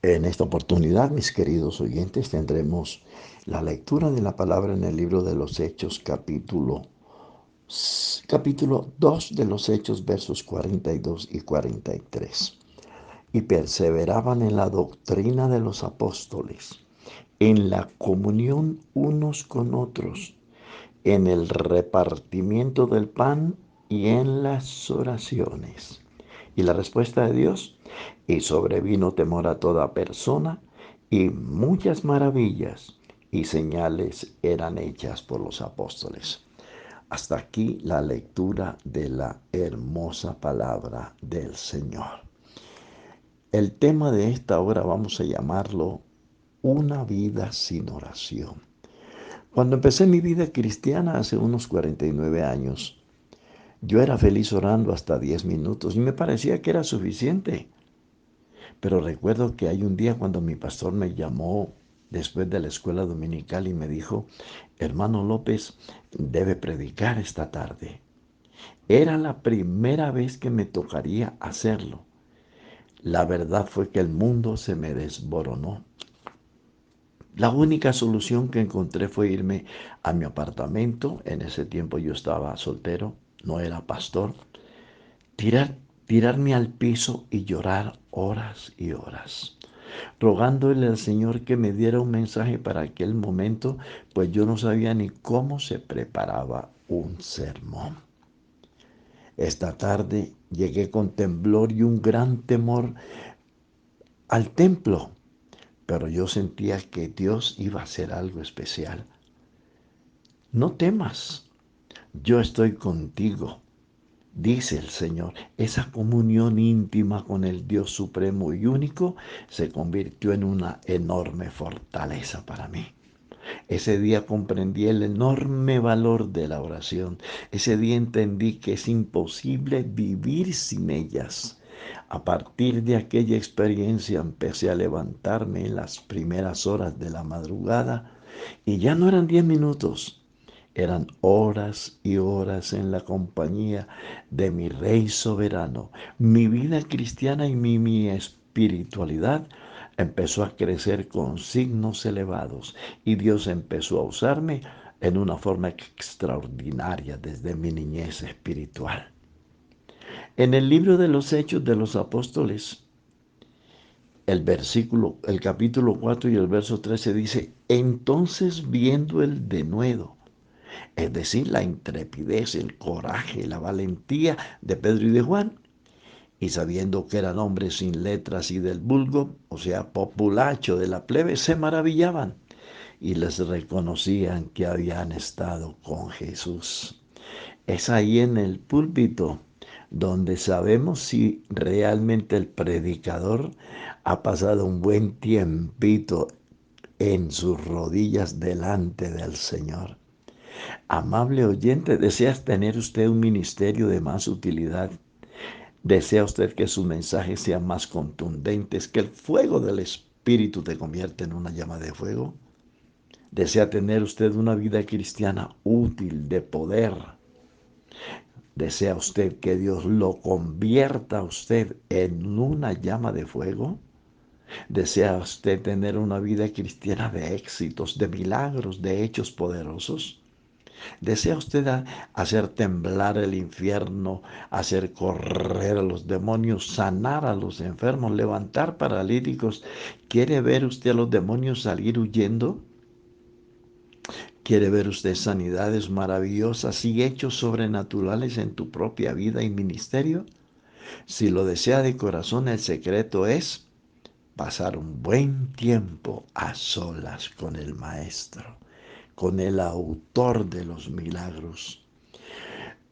En esta oportunidad, mis queridos oyentes, tendremos la lectura de la palabra en el libro de los Hechos, capítulo 2 de los Hechos, versos 42 y 43. Y perseveraban en la doctrina de los apóstoles, en la comunión unos con otros, en el repartimiento del pan y en las oraciones. Y la respuesta de Dios, y sobrevino temor a toda persona, y muchas maravillas y señales eran hechas por los apóstoles. Hasta aquí la lectura de la hermosa palabra del Señor. El tema de esta hora vamos a llamarlo una vida sin oración. Cuando empecé mi vida cristiana hace unos 49 años, yo era feliz orando hasta 10 minutos y me parecía que era suficiente. Pero recuerdo que hay un día cuando mi pastor me llamó después de la escuela dominical y me dijo, hermano López, debe predicar esta tarde. Era la primera vez que me tocaría hacerlo. La verdad fue que el mundo se me desboronó. La única solución que encontré fue irme a mi apartamento. En ese tiempo yo estaba soltero, no era pastor. Tirar, tirarme al piso y llorar horas y horas, rogándole al Señor que me diera un mensaje para aquel momento, pues yo no sabía ni cómo se preparaba un sermón. Esta tarde llegué con temblor y un gran temor al templo, pero yo sentía que Dios iba a hacer algo especial. No temas, yo estoy contigo, dice el Señor. Esa comunión íntima con el Dios supremo y único se convirtió en una enorme fortaleza para mí. Ese día comprendí el enorme valor de la oración. Ese día entendí que es imposible vivir sin ellas. A partir de aquella experiencia empecé a levantarme en las primeras horas de la madrugada y ya no eran 10 minutos. Eran horas y horas en la compañía de mi Rey soberano. Mi vida cristiana y mi espiritualidad empezó a crecer con signos elevados y Dios empezó a usarme en una forma extraordinaria desde mi niñez espiritual. En el libro de los Hechos de los Apóstoles, el capítulo 4 y el verso 13 dice, entonces viendo el denuedo, es decir, la intrepidez, el coraje, la valentía de Pedro y de Juan, y sabiendo que eran hombres sin letras y del vulgo, o sea, populacho de la plebe, se maravillaban y les reconocían que habían estado con Jesús. Es ahí en el púlpito donde sabemos si realmente el predicador ha pasado un buen tiempito en sus rodillas delante del Señor. Amable oyente, ¿deseas tener usted un ministerio de más utilidad? ¿Desea usted que sus mensajes sean más contundentes, que el fuego del Espíritu te convierta en una llama de fuego? ¿Desea tener usted una vida cristiana útil, de poder? ¿Desea usted que Dios lo convierta a usted en una llama de fuego? ¿Desea usted tener una vida cristiana de éxitos, de milagros, de hechos poderosos? ¿Desea usted hacer temblar el infierno, hacer correr a los demonios, sanar a los enfermos, levantar paralíticos? ¿Quiere ver usted a los demonios salir huyendo? ¿Quiere ver usted sanidades maravillosas y hechos sobrenaturales en tu propia vida y ministerio? Si lo desea de corazón, el secreto es pasar un buen tiempo a solas con el Maestro, con el autor de los milagros.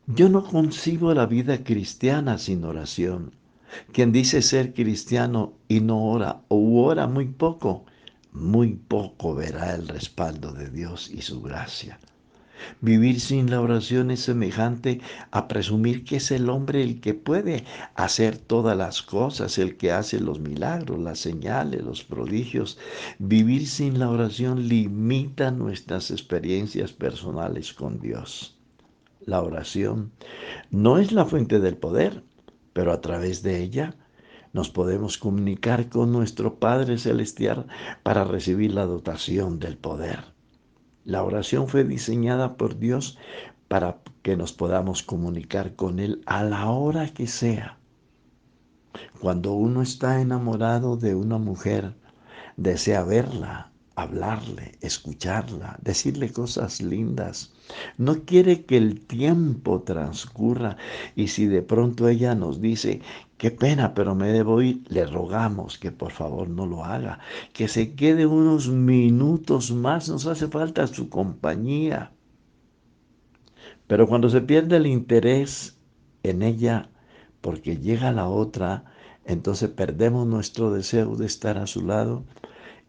Yo no concibo la vida cristiana sin oración. Quien dice ser cristiano y no ora o ora muy poco verá el respaldo de Dios y su gracia. Vivir sin la oración es semejante a presumir que es el hombre el que puede hacer todas las cosas, el que hace los milagros, las señales, los prodigios. Vivir sin la oración limita nuestras experiencias personales con Dios. La oración no es la fuente del poder, pero a través de ella nos podemos comunicar con nuestro Padre Celestial para recibir la dotación del poder. La oración fue diseñada por Dios para que nos podamos comunicar con Él a la hora que sea. Cuando uno está enamorado de una mujer, desea verla, hablarle, escucharla, decirle cosas lindas. No quiere que el tiempo transcurra y si de pronto ella nos dice, qué pena, pero me debo ir, le rogamos que por favor no lo haga, que se quede unos minutos más, nos hace falta su compañía. Pero cuando se pierde el interés en ella porque llega la otra, entonces perdemos nuestro deseo de estar a su lado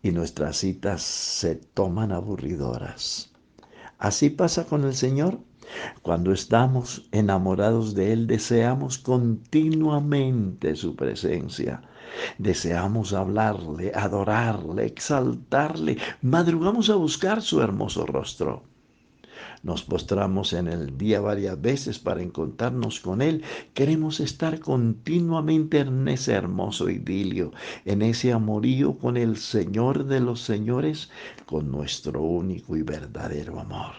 y nuestras citas se toman aburridoras. Así pasa con el Señor. Cuando estamos enamorados de Él, deseamos continuamente su presencia. Deseamos hablarle, adorarle, exaltarle. Madrugamos a buscar su hermoso rostro. Nos postramos en el día varias veces para encontrarnos con Él. Queremos estar continuamente en ese hermoso idilio, en ese amorío con el Señor de los señores, con nuestro único y verdadero amor.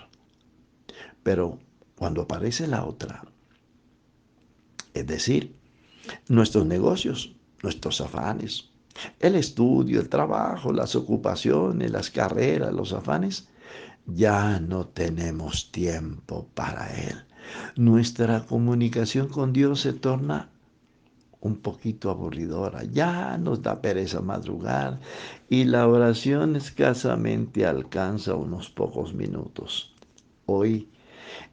Pero cuando aparece la otra, es decir, nuestros negocios, nuestros afanes, el estudio, el trabajo, las ocupaciones, las carreras, los afanes, ya no tenemos tiempo para Él. Nuestra comunicación con Dios se torna un poquito aburridora. Ya nos da pereza madrugar y la oración escasamente alcanza unos pocos minutos. Hoy,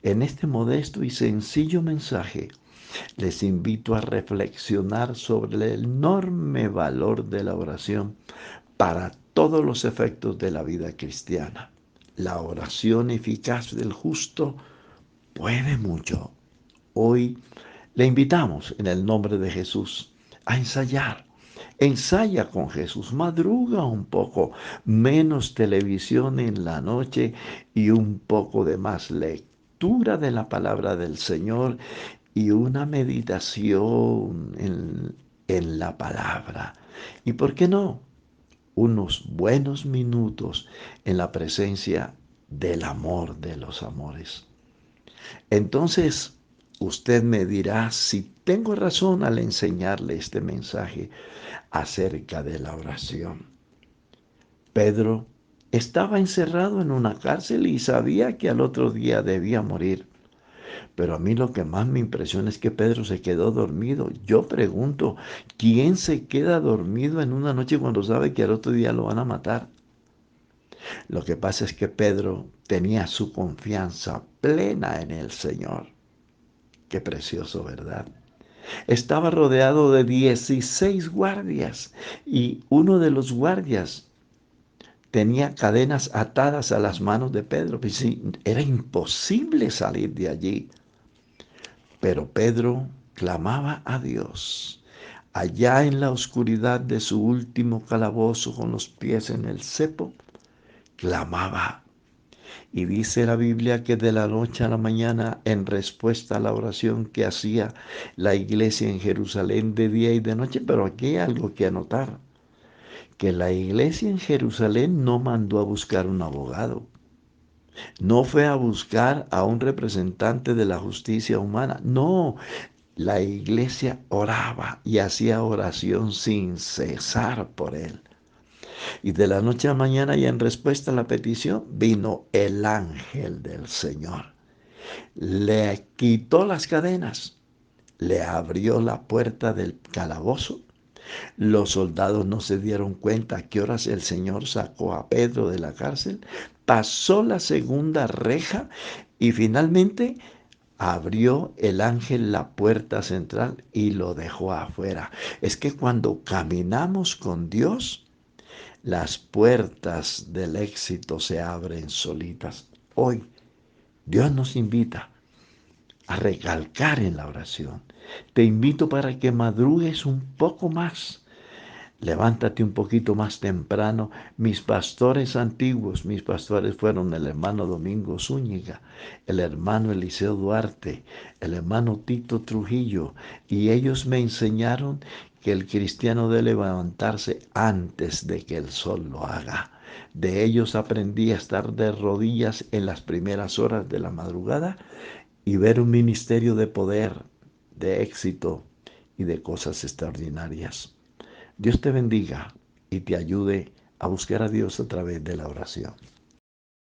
en este modesto y sencillo mensaje, les invito a reflexionar sobre el enorme valor de la oración para todos los efectos de la vida cristiana. La oración eficaz del justo puede mucho. Hoy le invitamos en el nombre de Jesús a ensayar. Ensaya con Jesús, madruga un poco, menos televisión en la noche y un poco de más lectura de la palabra del Señor y una meditación en la palabra. ¿Y por qué no? Unos buenos minutos en la presencia del amor de los amores. Entonces, usted me dirá si tengo razón al enseñarle este mensaje acerca de la oración. Pedro estaba encerrado en una cárcel y sabía que al otro día debía morir. Pero a mí lo que más me impresiona es que Pedro se quedó dormido. Yo pregunto, ¿quién se queda dormido en una noche cuando sabe que al otro día lo van a matar? Lo que pasa es que Pedro tenía su confianza plena en el Señor. Qué precioso, ¿verdad? Estaba rodeado de 16 guardias y uno de los guardias tenía cadenas atadas a las manos de Pedro. Pues sí, era imposible salir de allí. Pero Pedro clamaba a Dios. Allá en la oscuridad de su último calabozo con los pies en el cepo, clamaba. Y dice la Biblia que de la noche a la mañana, en respuesta a la oración que hacía la iglesia en Jerusalén de día y de noche, pero aquí hay algo que anotar, que la iglesia en Jerusalén no mandó a buscar un abogado, no fue a buscar a un representante de la justicia humana, no, la iglesia oraba y hacía oración sin cesar por él. Y de la noche a la mañana y en respuesta a la petición vino el ángel del Señor. Le quitó las cadenas, le abrió la puerta del calabozo. Los soldados no se dieron cuenta a qué horas el Señor sacó a Pedro de la cárcel, pasó la segunda reja y finalmente abrió el ángel la puerta central y lo dejó afuera. Es que cuando caminamos con Dios, las puertas del éxito se abren solitas. Hoy Dios nos invita a recalcar en la oración. Te invito para que madrugues un poco más. Levántate un poquito más temprano. Mis pastores antiguos, mis pastores fueron el hermano Domingo Zúñiga, el hermano Eliseo Duarte, el hermano Tito Trujillo, y ellos me enseñaron que el cristiano debe levantarse antes de que el sol lo haga. De ellos aprendí a estar de rodillas en las primeras horas de la madrugada y ver un ministerio de poder, de éxito y de cosas extraordinarias. Dios te bendiga y te ayude a buscar a Dios a través de la oración.